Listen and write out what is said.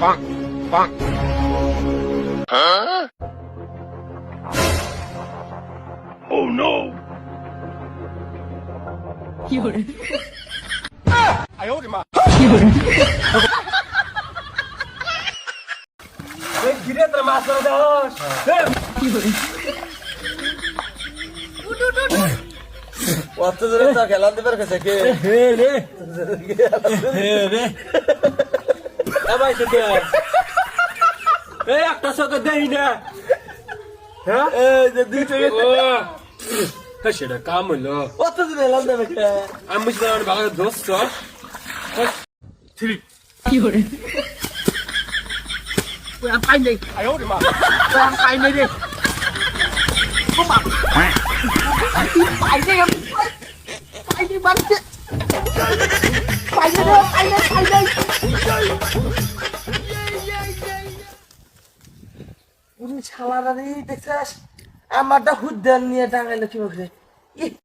Oh no! 有人，哎呦我的妈！有人， ঘিরে তোর মাছ ধরে দাস 有人， অত জোরে তো খেলান দিবার কাছে কে হে রে এ ভাই তো কে এই একটা চোখে দেই না হ্যাঁ এ যে দুইটা ও সেটা কাম হইলো অত জোরে খেলান দিবে কে আমি বুঝতে পারি ভালো দোস্ত有人， পাই নাই আয় ওরে মা পাই নাই রে শালারা রে দেখছাস আমারটা হুদ্দান নিয়ে টাঙাইলো কি বলছে